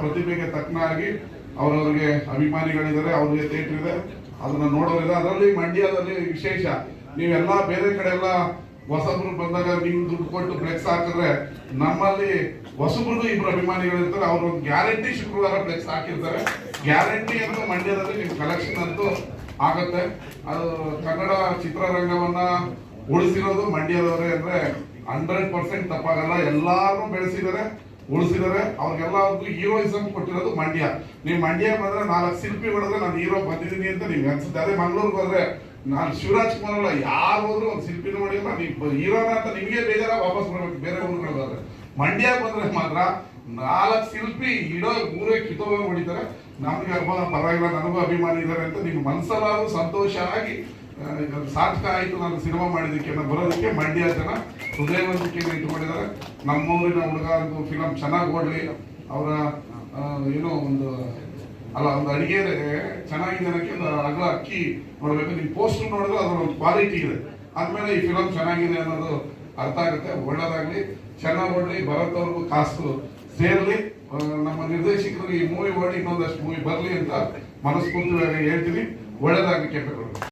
ಪ್ರತಿಭೆಗೆ ತಕ್ಕನಾಗಿ ಅವರವರಿಗೆ ಅಭಿಮಾನಿಗಳಿದ್ದಾರೆ, ಅವ್ರಿಗೆ ಥಿಯೇಟರ್ ಇದೆ, ಅದನ್ನ ನೋಡೋರಿದೆ. ಅದರಲ್ಲಿ ಮಂಡ್ಯದಲ್ಲಿ ವಿಶೇಷ, ನೀವೆಲ್ಲ ಬೇರೆ ಕಡೆ ಎಲ್ಲ ಹೊಸಬ್ರು ಬಂದಾಗ ನೀವು ದುಡ್ಡು ಕೊಟ್ಟು ಫ್ಲೆಕ್ಸ್ ಹಾಕಿದ್ರೆ, ನಮ್ಮಲ್ಲಿ ಹೊಸಬ್ರಿಗೂ ಇಬ್ರು ಅಭಿಮಾನಿಗಳಿರ್ತಾರೆ, ಅವರು ಒಂದು ಗ್ಯಾರಂಟಿ ಶುಕ್ರವಾರ ಫ್ಲೆಕ್ಸ್ ಹಾಕಿರ್ತಾರೆ. ಗ್ಯಾರಂಟಿ ಅಂತೂ ಮಂಡ್ಯದಲ್ಲಿ ನಿಮ್ ಕಲೆಕ್ಷನ್ ಅಂತೂ ಆಗುತ್ತೆ. ಅದು ಕನ್ನಡ ಚಿತ್ರರಂಗವನ್ನ ಉಳಿಸಿರೋದು ಮಂಡ್ಯದವರೇ ಅಂದ್ರೆ 100% ತಪ್ಪಾಗಲ್ಲ. ಎಲ್ಲಾರು ಬೆಳೆಸಿದ್ದಾರೆ, ಉಳಿಸಿದ್ದಾರೆ. ಅವ್ರಿಗೆಲ್ಲರಿಗೂ ಹೀರೋಯಿಸಮ್ ಕೊಟ್ಟಿರೋದು ಮಂಡ್ಯ. ನೀವು ಮಂಡ್ಯ ಬಂದ್ರೆ 4 ಶಿಲ್ಪಿ ಹೊಡೆದ್ರೆ ನಾನು ಹೀರೋ ಬಂದಿದ್ದೀನಿ ಅಂತ ನಿಮ್ಗೆ ಅನ್ಸುತ್ತೆ. ಅದೇ ಮಂಗಳೂರಿಗೆ ಹೋದ್ರೆ ನಾನು ಶಿವರಾಜ್ ಕುಮಾರ್ ಅಲ್ಲ, ಯಾರು ಹೋದ್ರು ಒಂದು ಶಿಲ್ಪಿನೂ ಮಾಡಿಲ್ಲ, ನೀವು ಹೀರೋನ ಅಂತ ನಿಮಗೆ ಬೇಜಾರ ವಾಪಸ್ ಬರ್ಬೇಕು ಬೇರೆ ಊರುಗಳು ಹೋದ್ರೆ. ಮಂಡ್ಯ ಬಂದ್ರೆ ಮಾತ್ರ 4 ಶಿಲ್ಪಿ ಇಡೋ ಊರೇ ಕಿತ್ತೋಗ ಹೊಡಿತಾರೆ. ನಮ್ಗೆ ಪರವಾಗಿಲ್ಲ, ನನಗೂ ಅಭಿಮಾನಿ ಇದ್ದಾರೆ ಅಂತ ನಿಮ್ಮ ಮನಸ್ಸಲ್ಲಾದ್ರೂ ಸಂತೋಷ ಆಗಿ ಸಾರ್ಥಕ ಆಯ್ತು ನಾನು ಸಿನಿಮಾ ಮಾಡಿದಕ್ಕೆ ಬರೋದಕ್ಕೆ ಮಂಡ್ಯ ಜನ ಹೃದಯವಂತಿಕೆಯನ್ನು ಇಟ್ಕೊಂಡಿದ್ದಾರೆ. ನಮ್ಮೂರಿನ ಹುಡುಗ ಒಂದು ಫಿಲಂ ಚೆನ್ನಾಗಿ ಓಡ್ಲಿ, ಅವರ ಏನೋ ಒಂದು ಅಡಿಗೆ ಚೆನ್ನಾಗಿದೆ ಅನ್ನೋಕ್ಕೆ ಅಗಲ ಅಕ್ಕಿ ನೋಡ್ಬೇಕು. ನೀವು ಪೋಸ್ಟ್ ನೋಡಿದ್ರೆ ಅದರ ಒಂದು ಕ್ವಾಲಿಟಿ ಇದೆ, ಆದ್ಮೇಲೆ ಈ ಫಿಲಂ ಚೆನ್ನಾಗಿದೆ ಅನ್ನೋದು ಅರ್ಥ ಆಗುತ್ತೆ. ಒಳ್ಳೇದಾಗ್ಲಿ, ಚೆನ್ನಾಗಿ ಓಡ್ಲಿ, ಬರೋತ್ತವ್ರಿಗೂ ಕಾಸು ಸೇರ್ಲಿ. ನಮ್ಮ ನಿರ್ದೇಶಕರಿಗೆ ಈ ಮೂವಿ ಓಡಿ ಇನ್ನೊಂದಷ್ಟು ಮೂವಿ ಬರ್ಲಿ ಅಂತ ಮನಸ್ಫೂರ್ತಿಯಾಗಿ ಹೇಳ್ತೀನಿ. ಒಳ್ಳೇದಾಗ್ಲಿ ಕೆಂಪೇಗೌಡ.